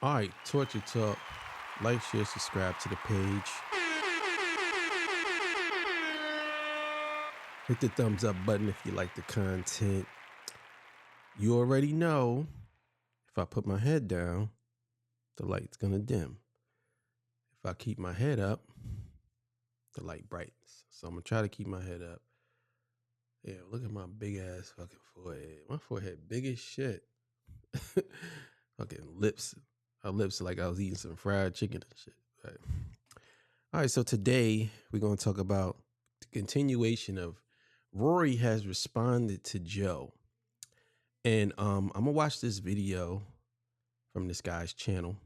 All right, Torture Talk. Like, share, subscribe to the page. Hit the thumbs up button if you like the content. You already know, if I put my head down, the light's gonna dim. If I keep my head up, the light brightens. So I'm gonna try to keep my head up. Yeah, look at my big ass fucking forehead. My forehead big as shit. Fucking lips. My lips are like I was eating some fried chicken and shit. Right. All right, so today we're gonna talk about the continuation of Rory has responded to Joe. And I'm gonna watch this video from this guy's channel.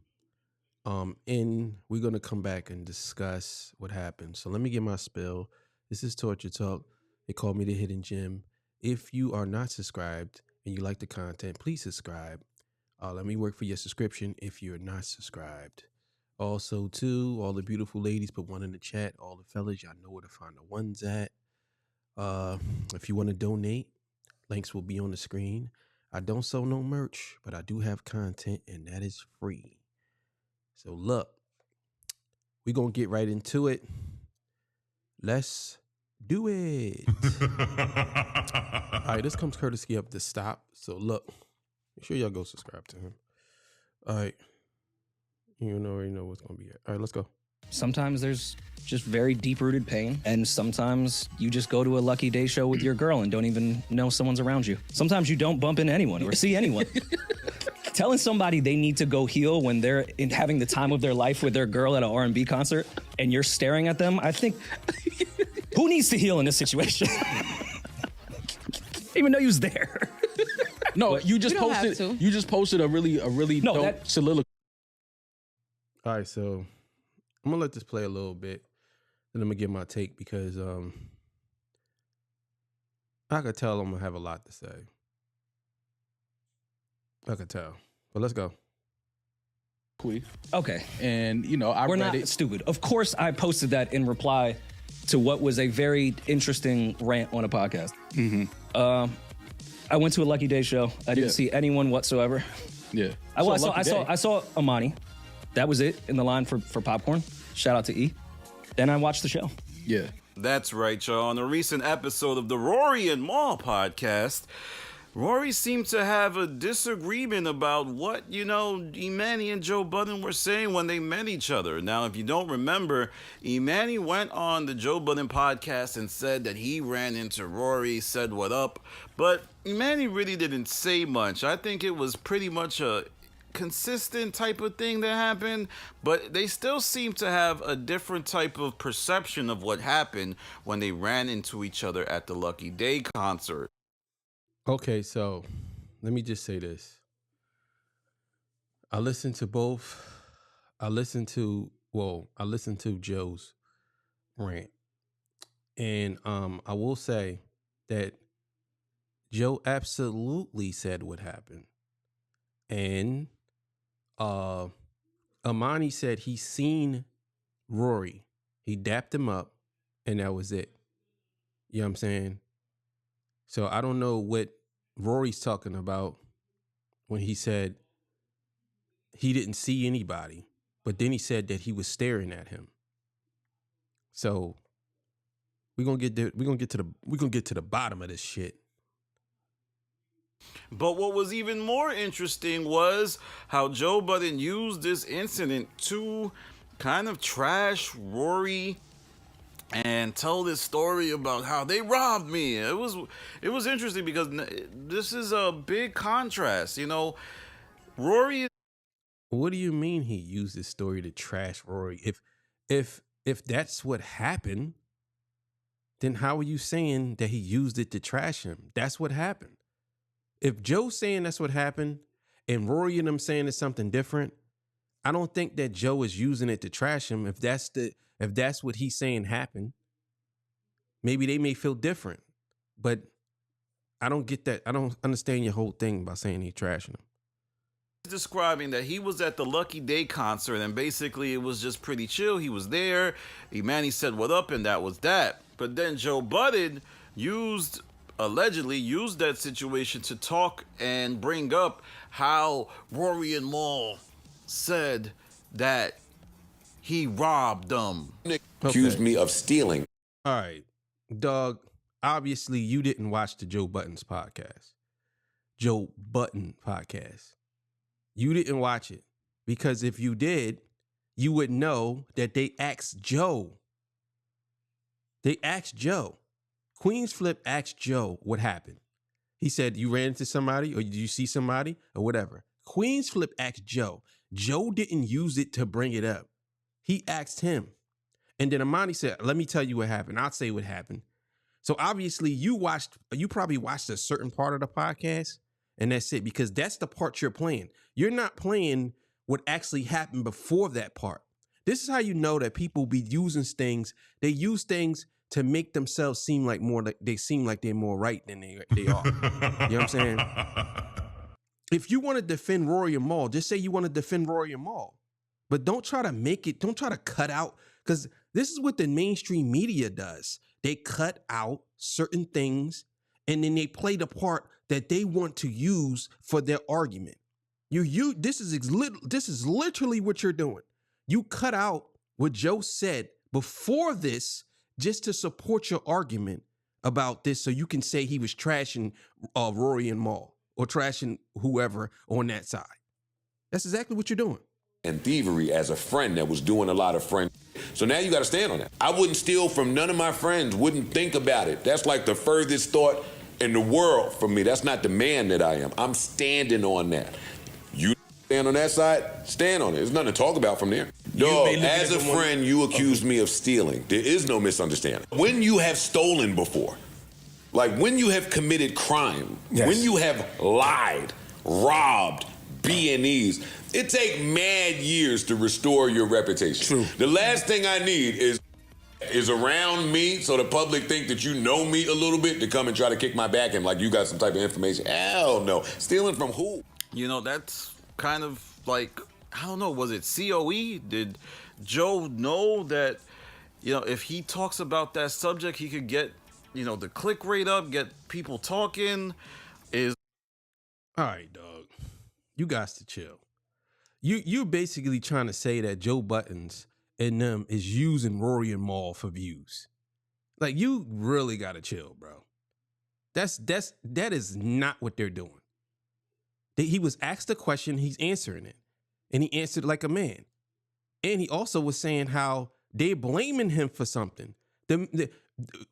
And we're gonna come back and discuss what happened. So let me get my spill. This is Torture Talk. They call me the Hidden Gem. If you are not subscribed and you like the content, please subscribe. Let me work for your subscription if you're not subscribed. Also, too, all the beautiful ladies, put one in the chat. All the fellas, y'all know where to find the ones at. If you want to donate, links will be on the screen. I don't sell no merch, but I do have content, and that is free. So look, we're going to get right into it. Let's do it. All right, this comes courtesy of The Stop. So look, make sure y'all go subscribe to him. All right. You already know what's going to be at. All right, let's go. Sometimes there's just very deep-rooted pain, and sometimes you just go to a Lucky Day show with your girl and don't even know someone's around you. Sometimes you don't bump into anyone or see anyone. Telling somebody they need to go heal when they're having the time of their life with their girl at an R&B concert and you're staring at them, I think, who needs to heal in this situation? Even though you was there. No, you just posted a really dope soliloquy. All right, so I'm gonna let this play a little bit, then I'm gonna give my take because I could tell I'm gonna have a lot to say. I could tell, but let's go. Okay, And I we're read not it. stupid. Of course, I posted that in reply to what was a very interesting rant on a podcast. Mm-hmm. I went to a Lucky Day show. I didn't see anyone whatsoever. Yeah. I saw Amani. That was it in the line for popcorn. Shout out to E. Then I watched the show. Yeah. That's right, y'all. On a recent episode of the Rory and Maul podcast, Rory seemed to have a disagreement about what, Imani and Joe Budden were saying when they met each other. Now, if you don't remember, Imani went on the Joe Budden podcast and said that he ran into Rory, said what up, but Imani really didn't say much. I think it was pretty much a consistent type of thing that happened, but they still seem to have a different type of perception of what happened when they ran into each other at the Lucky Day concert. Okay, so let me just say this. I listened to Joe's rant. And I will say that Joe absolutely said what happened. And Amani said he seen Rory. He dapped him up, and that was it. You know what I'm saying? So I don't know what Rory's talking about when he said he didn't see anybody, but then he said that he was staring at him. So we're gonna get to the bottom of this shit. But what was even more interesting was how Joe Budden used this incident to kind of trash Rory and tell this story about how they robbed me. It was interesting because this is a big contrast, Rory. What do you mean he used this story to trash Rory? If that's what happened, then how are you saying that he used it to trash him? That's what happened. If Joe's saying that's what happened and Rory and them saying it's something different, I don't think that Joe is using it to trash him. If that's what he's saying happened, maybe they may feel different, but I don't get that. I don't understand your whole thing by saying he's trashing him. Describing that he was at the Lucky Day concert and basically it was just pretty chill. He was there. Imani said what up and that was that. But then Joe Budden allegedly used that situation to talk and bring up how Rory and Maul said that he robbed them. Accused me of stealing. All right, Doug, obviously you didn't watch the Joe Budden's podcast. Joe Budden podcast. You didn't watch it because if you did, you would know that they asked Joe. They asked Joe. Queen's Flip asked Joe what happened. He said, you ran into somebody or did you see somebody or whatever. Queen's Flip asked Joe. Joe didn't use it to bring it up. He asked him. And then Amani said, let me tell you what happened. I'll say what happened. So obviously you probably watched a certain part of the podcast and that's it, because that's the part you're playing. You're not playing what actually happened before that part. This is how you know that people be using things. They use things to make themselves seem like they seem like they're more right than they are. You know what I'm saying? If you want to defend Rory and Mal, just say you want to defend Rory and Mal. But don't try to cut out, because this is what the mainstream media does. They cut out certain things and then they play the part that they want to use for their argument. This is literally what you're doing. You cut out what Joe said before this just to support your argument about this, so you can say he was trashing Rory and Mal or trashing whoever on that side. That's exactly what you're doing. And thievery as a friend that was doing a lot of friend. So now you got to stand on that. I wouldn't steal from none of my friends, wouldn't think about it. That's like the furthest thought in the world from me. That's not the man that I am. I'm standing on that. You stand on that side, stand on it. There's nothing to talk about from there. Dog, as a friend, you accused me of stealing. There is no misunderstanding. When you have stolen before, like when you have committed crime, when you have lied, robbed, B&Es, it takes mad years to restore your reputation. True. The last thing I need is around me so the public think that you know me a little bit to come and try to kick my back and like you got some type of information. Hell no. Stealing from who? You know, that's kind of like, I don't know, was it COE? Did Joe know that, you know, if he talks about that subject, he could get, you know, the click rate up, get people talking? All right, dog. You guys to chill. You basically trying to say that Joe Budden's and them is using Rory and Mal for views. Like, you really gotta chill, bro. That is not what they're doing. He was asked a question, he's answering it. And he answered like a man. And he also was saying how they're blaming him for something.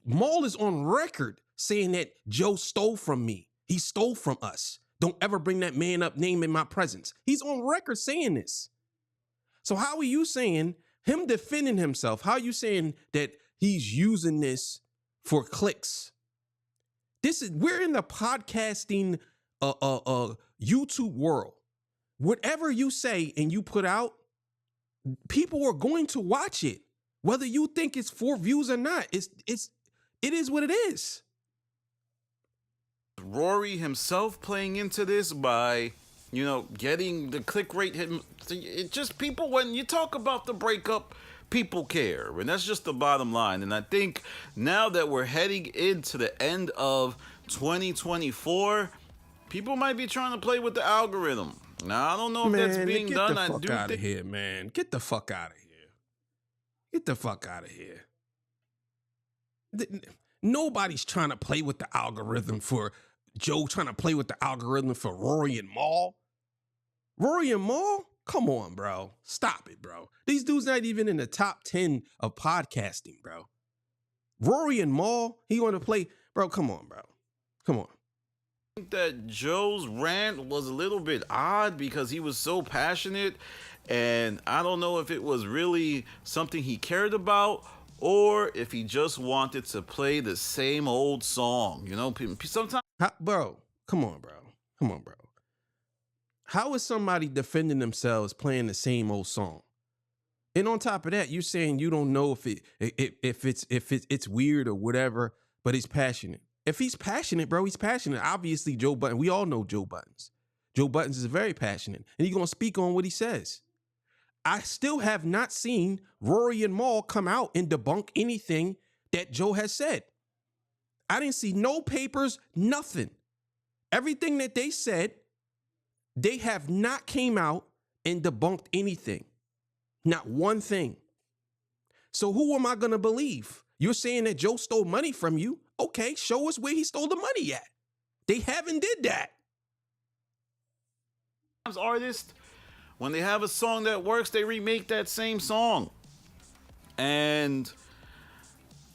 Mal is on record saying that Joe stole from me. He stole from us. Don't ever bring that man up name in my presence. He's on record saying this. So how are you saying, him defending himself, how are you saying that he's using this for clicks? We're in the podcasting YouTube world. Whatever you say and you put out, people are going to watch it. Whether you think it's for views or not, it is what it is. Rory himself playing into this by, you know, getting the click rate. It just, people, when you talk about the breakup, people care. And that's just the bottom line. And I think now that we're heading into the end of 2024, people might be trying to play with the algorithm. Now, I don't know if that's being done. Get the fuck out of here, man. Get the fuck out of here. Get the fuck out of here. Nobody's trying to play with the algorithm for Joe, trying to play with the algorithm for Rory and Mal. Rory and Mal? Come on, bro. Stop it, bro. These dudes not even in the top 10 of podcasting, bro. Rory and Mal, he want to play. Bro, come on, bro. Come on. I think that Joe's rant was a little bit odd because he was so passionate, and I don't know if it was really something he cared about or if he just wanted to play the same old song. You know, sometimes... Bro, come on, bro. Come on, bro. How is somebody defending themselves playing the same old song? And on top of that, you're saying you don't know if it's weird or whatever, but he's passionate. If he's passionate, bro, he's passionate. Obviously, Joe Budden, we all know Joe Buttons. Joe Buttons is very passionate, and he's going to speak on what he says. I still have not seen Rory and Mal come out and debunk anything that Joe has said. I didn't see no papers, nothing. Everything that they said, they have not came out and debunked anything. Not one thing. So who am I going to believe? You're saying that Joe stole money from you. Okay, show us where he stole the money at. They haven't did that. Artists, when they have a song that works, they remake that same song. And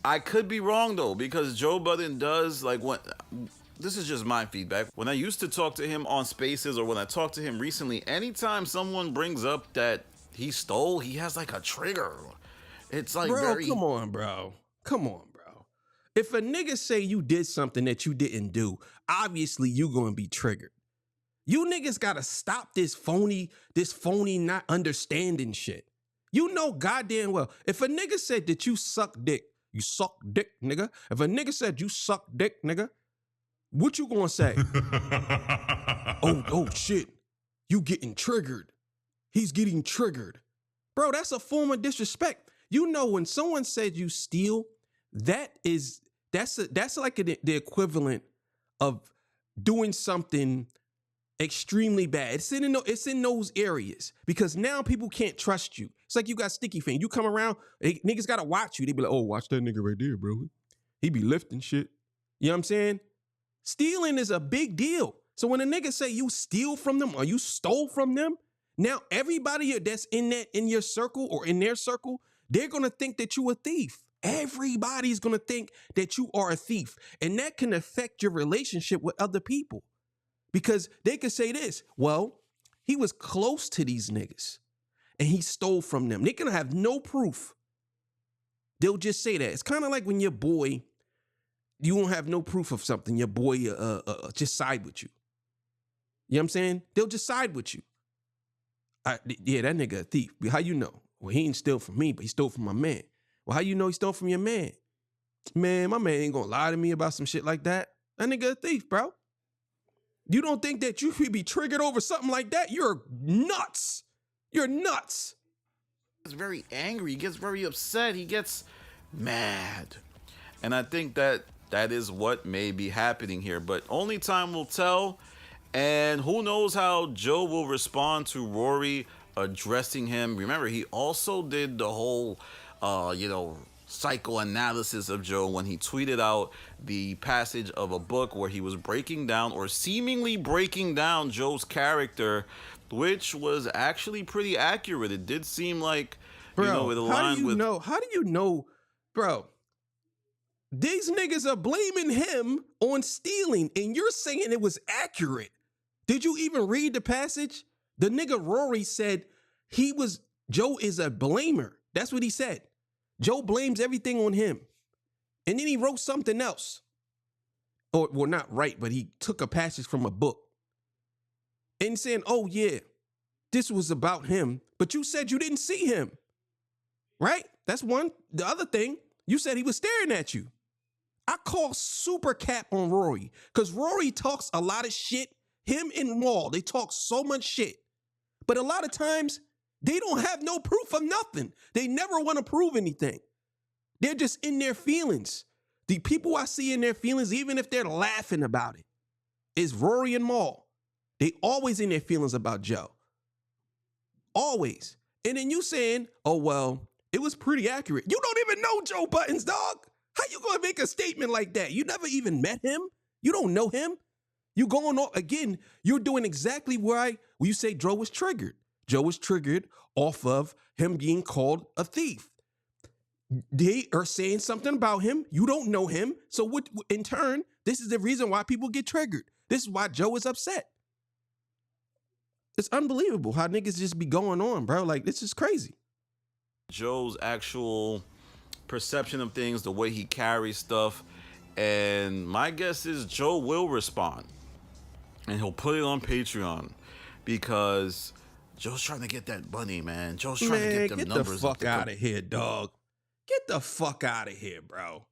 I could be wrong though, because Joe Budden does, like, what, this is just my feedback. When I used to talk to him on Spaces, or when I talked to him recently, anytime someone brings up that he stole, he has like a trigger. It's like, bro, come on, bro. Come on, bro. If a nigga say you did something that you didn't do, obviously you gonna be triggered. You niggas gotta stop this phony not understanding shit. You know goddamn well, if a nigga said that you suck dick, you suck dick, nigga. If a nigga said you suck dick, nigga, what you gonna say? oh shit, you getting triggered. He's getting triggered. Bro, that's a form of disrespect. You know, when someone said you steal, that's like the equivalent of doing something extremely bad. It's in those areas, because now people can't trust you. It's like you got sticky fingers. You come around, niggas gotta watch you. They be like, oh, watch that nigga right there, bro. He be lifting shit. You know what I'm saying? Stealing is a big deal. So when a nigga say you steal from them or you stole from them, now everybody that's in your circle or in their circle, they're gonna think that you a thief. Everybody's gonna think that you are a thief. And that can affect your relationship with other people. Because they could say this, well, he was close to these niggas and he stole from them. They're gonna have no proof. They'll just say that. It's kind of like when your boy, you won't have no proof of something. Your boy just side with you. You know what I'm saying? They'll just side with you. Yeah, that nigga a thief. How you know? Well, he ain't steal from me, but he stole from my man. Well, how you know he stole from your man? Man, my man ain't gonna lie to me about some shit like that. That nigga a thief, bro. You don't think that you could be triggered over something like that? You're nuts. You're nuts. He gets very angry. He gets very upset. He gets mad. And I think that is what may be happening here. But only time will tell. And who knows how Joe will respond to Rory addressing him. Remember, he also did the whole, psychoanalysis of Joe when he tweeted out the passage of a book where he was breaking down, or seemingly breaking down, Joe's character, which was actually pretty accurate. It did seem like, bro, it aligned with... How do you know, bro? These niggas are blaming him on stealing, and you're saying it was accurate. Did you even read the passage? The nigga Rory said Joe is a blamer. That's what he said. Joe blames everything on him. And then he wrote something else. Or, well, not right, but he took a passage from a book. And saying, oh yeah, this was about him. But you said you didn't see him. Right? That's one. The other thing, you said he was staring at you. I call super cap on Rory. Because Rory talks a lot of shit. Him and Wall, they talk so much shit. But a lot of times, they don't have no proof of nothing. They never want to prove anything. They're just in their feelings. The people I see in their feelings, even if they're laughing about it, is Rory and Maul. They always in their feelings about Joe. Always. And then you saying, oh, well, it was pretty accurate. You don't even know Joe Budden's, dog. How you gonna make a statement like that? You never even met him. You don't know him. You going on, again, you're doing exactly why you say Joe was triggered. Joe was triggered off of him being called a thief. They are saying something about him. You don't know him. So what, in turn, this is the reason why people get triggered. This is why Joe is upset. It's unbelievable how niggas just be going on, bro. Like, this is crazy. Joe's actual perception of things, the way he carries stuff. And my guess is Joe will respond. And he'll put it on Patreon. Because Joe's trying to get that money, man. Joe's trying to get them numbers. Get the fuck out of here, dog. Get the fuck out of here, bro.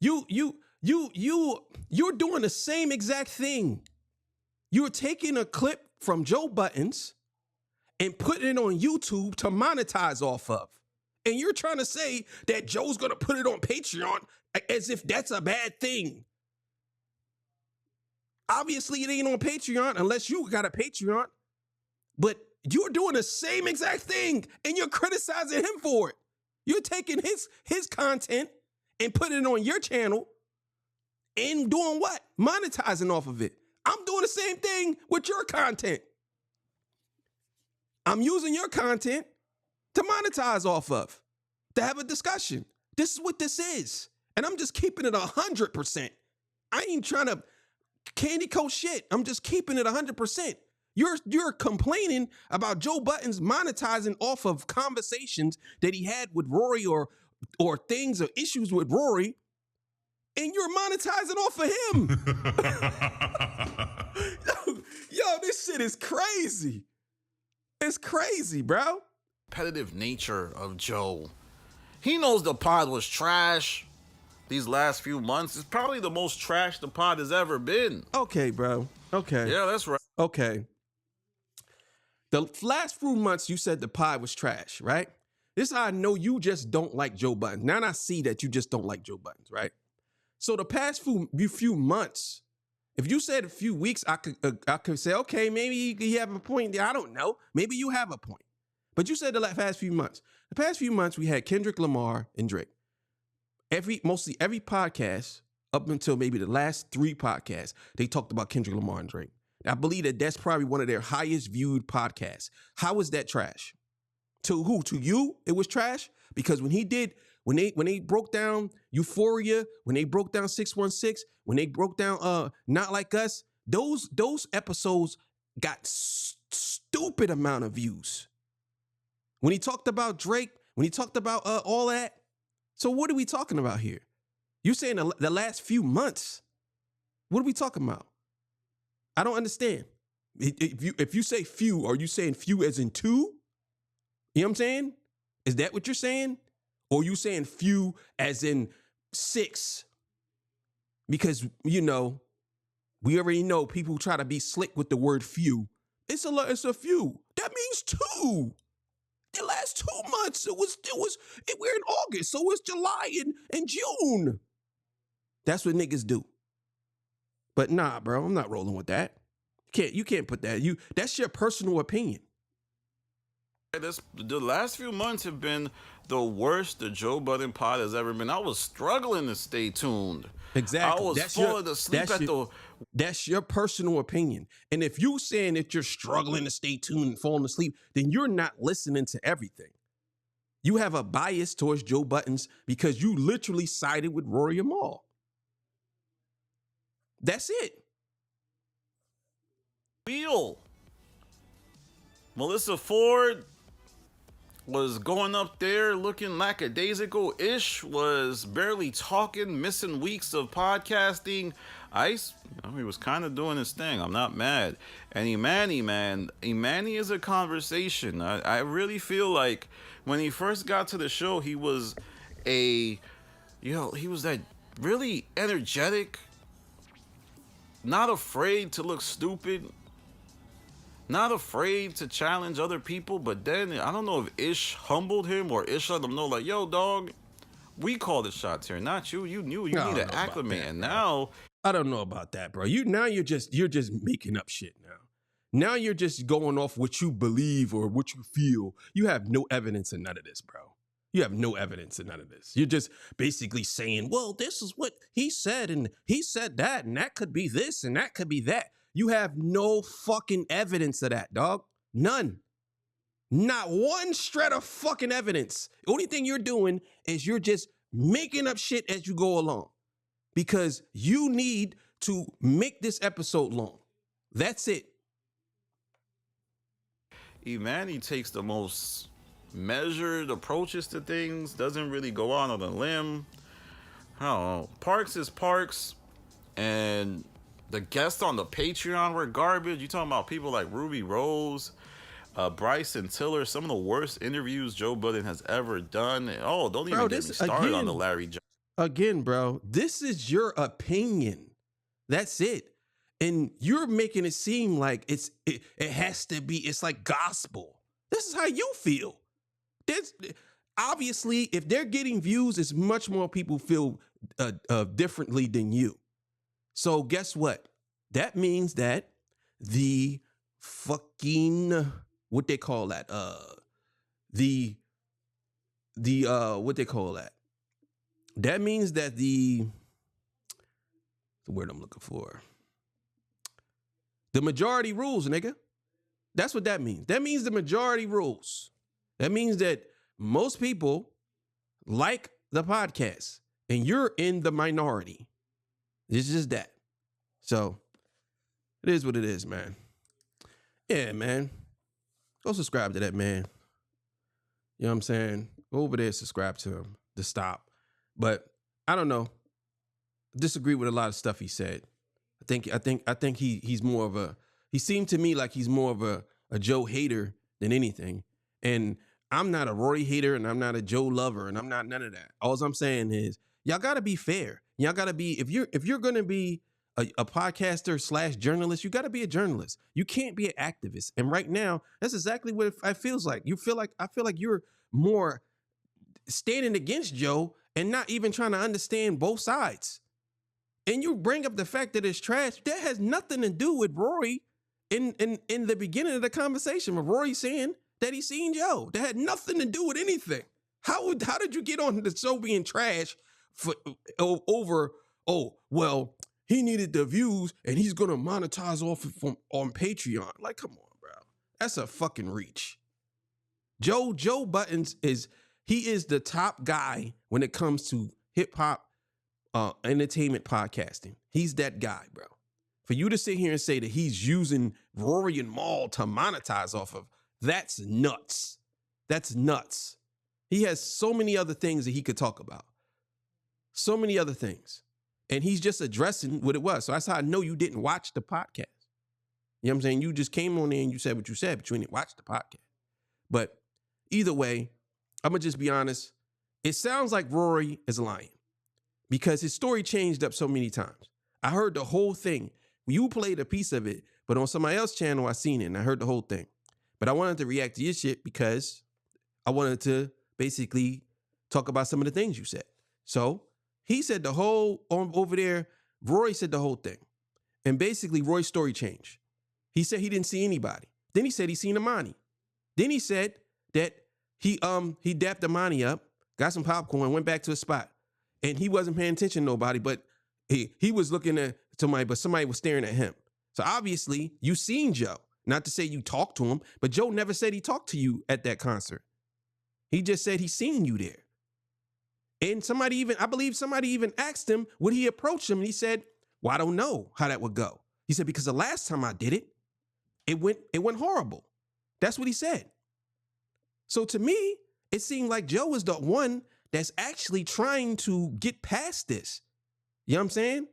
You're doing the same exact thing. You're taking a clip from Joe Budden's and putting it on YouTube to monetize off of. And you're trying to say that Joe's going to put it on Patreon as if that's a bad thing. Obviously, it ain't on Patreon unless you got a Patreon. But you're doing the same exact thing and you're criticizing him for it. You're taking his content and putting it on your channel and doing what? Monetizing off of it. I'm doing the same thing with your content. I'm using your content to monetize off of, to have a discussion. This is what this is. And I'm just keeping it 100%. I ain't trying to candy coat shit. I'm just keeping it 100%. You're complaining about Joe Budden's monetizing off of conversations that he had with Rory or things or issues with Rory, and you're monetizing off of him. Yo, this shit is crazy. It's crazy, bro. Competitive nature of Joe. He knows the pod was trash these last few months. It's probably the most trash the pod has ever been. Okay, bro. Okay. Yeah, that's right. Okay. The last few months you said the pod was trash, right? This is how I know you just don't like Joe Budden. Now I see that you just don't like Joe Budden, right? So the past few months, if you said a few weeks, I could say, okay, maybe you have a point there. I don't know. Maybe you have a point. But you said the past few months. The past few months, we had Kendrick Lamar and Drake. Mostly every podcast, up until maybe the last 3 podcasts, they talked about Kendrick Lamar and Drake. I believe that that's probably one of their highest viewed podcasts. How is that trash? To who? To you? It was trash? Because when they broke down Euphoria, when they broke down 616, when they broke down Not Like Us, those episodes got stupid amount of views. When he talked about Drake, when he talked about all that. So what are we talking about here? You're saying the last few months. What are we talking about? I don't understand. If you say few, are you saying few as in 2? You know what I'm saying? Is that what you're saying? Or are you saying few as in 6? Because, we already know people who try to be slick with the word few. It's a few. That means 2. The last 2 months, we're in August, so it's July and June. That's what niggas do. But nah, bro, I'm not rolling with that. You can't put that. That's your personal opinion. The last few months have been the worst the Joe Budden pod has ever been. I was struggling to stay tuned. Exactly. I was falling asleep at the... That's your personal opinion. And if you're saying that you're struggling to stay tuned and falling asleep, then you're not listening to everything. You have a bias towards Joe Budden's because you literally sided with Rory and Mal. That's it. Melissa Ford was going up there looking lackadaisical-ish, was barely talking, missing weeks of podcasting. Ice, he was kind of doing his thing. I'm not mad. And Imani is a conversation. I really feel like when he first got to the show, he was he was that really energetic, not afraid to look stupid, not afraid to challenge other people. But then I don't know if Ish humbled him or Ish let him know, like, yo, dog, we call the shots here, not you. You knew you need to acclimate. And now I don't know about that, bro. You're just making up shit now. Now you're just going off what you believe or what you feel. You have no evidence in none of this, bro. You have no evidence in none of this. You're just basically saying, well, this is what he said, and he said that, and that could be this, and that could be that. You have no fucking evidence of that, dog. None. Not one shred of fucking evidence. The only thing you're doing is you're just making up shit as you go along because you need to make this episode long. That's it. Imani takes the most measured approaches to things, doesn't really go on a limb. I don't know. Parks is Parks, and the guests on the Patreon were garbage. You talking about people like Ruby Rose, Bryson Tiller, some of the worst interviews Joe Budden has ever done. Oh, don't even get me started on the Larry Johnson. Again, bro, this is your opinion. That's it. And you're making it seem like it has to be, it's like gospel. This is how you feel. Obviously, if they're getting views, it's much more people feel differently than you. So guess what? That means that the fucking what they call that? What they call that? That means that the word I'm looking for. The majority rules, nigga. That's what that means. That means the majority rules. That means that most people like the podcast and you're in the minority. It's just that. So it is what it is, man. Yeah, man. Go subscribe to that man. You know what I'm saying? Go over there, subscribe to him to stop. But I don't know. Disagree with a lot of stuff he said. I think he's more of a, he seemed to me like he's more of a Joe hater than anything. And I'm not a Rory hater and I'm not a Joe lover and I'm not none of that. All I'm saying is y'all gotta be fair. Y'all gotta be, if you're gonna be a podcaster / journalist, you gotta be a journalist. You can't be an activist. And right now, that's exactly what it feels like. I feel like you're more standing against Joe and not even trying to understand both sides. And you bring up the fact that it's trash. That has nothing to do with Rory in the beginning of the conversation with Rory saying that he's seen Joe. That had nothing to do with anything. How did you get on the show being trash over, well, he needed the views and he's going to monetize off on Patreon. Like, come on, bro. That's a fucking reach. Joe Budden is the top guy when it comes to hip hop entertainment podcasting. He's that guy, bro. For you to sit here and say that he's using Rory and Mal to monetize off of, that's nuts. That's nuts. He has so many other things that he could talk about. So many other things. And he's just addressing what it was. So that's how I know you didn't watch the podcast. You know what I'm saying? You just came on there and you said what you said, but you didn't watch the podcast. But either way, I'm going to just be honest. It sounds like Rory is lying because his story changed up so many times. I heard the whole thing. You played a piece of it, but on somebody else's channel, I seen it and I heard the whole thing. But I wanted to react to your shit because I wanted to basically talk about some of the things you said. So he said the whole, over there, Rory said the whole thing. And basically, Roy's story changed. He said he didn't see anybody. Then he said he seen Amani. Then he said that he dapped Amani up, got some popcorn, went back to his spot. And he wasn't paying attention to nobody, but he was looking at somebody, but somebody was staring at him. So obviously, you seen Joe. Not to say you talked to him, but Joe never said he talked to you at that concert. He just said he seen you there. And I believe somebody even asked him, would he approach him? And he said, well, I don't know how that would go. He said, because the last time I did it, it went horrible. That's what he said. So to me, it seemed like Joe is the one that's actually trying to get past this. You know what I'm saying?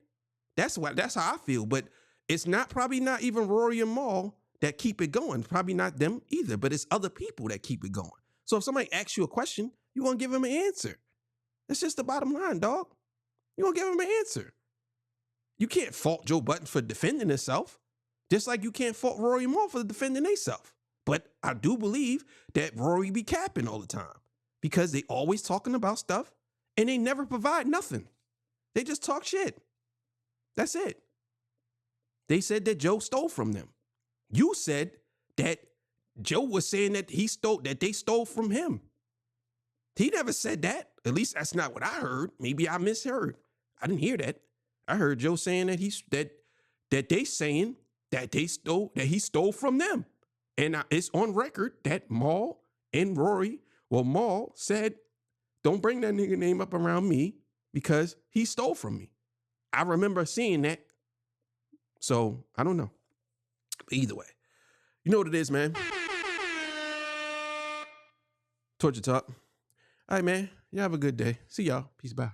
That's how I feel. But it's probably not even Rory and Mal that keep it going. Probably not them either, but it's other people that keep it going. So if somebody asks you a question, you want to give them an answer. That's just the bottom line, dog. You want to give them an answer. You can't fault Joe Budden for defending himself, just like you can't fault Rory and Mal for defending themselves. But I do believe that Rory be capping all the time because they always talking about stuff and they never provide nothing. They just talk shit. That's it. They said that Joe stole from them. You said that Joe was saying that they stole from him. He never said that. At least that's not what I heard. Maybe I misheard. I didn't hear that. I heard Joe saying that they saying that he stole from them. And it's on record that Mal and Rory, Mal said, don't bring that nigga name up around me because he stole from me. I remember seeing that. So I don't know. But either way, you know what it is, man. Torture Talk. All right, man. You have a good day. See y'all. Peace. Bye.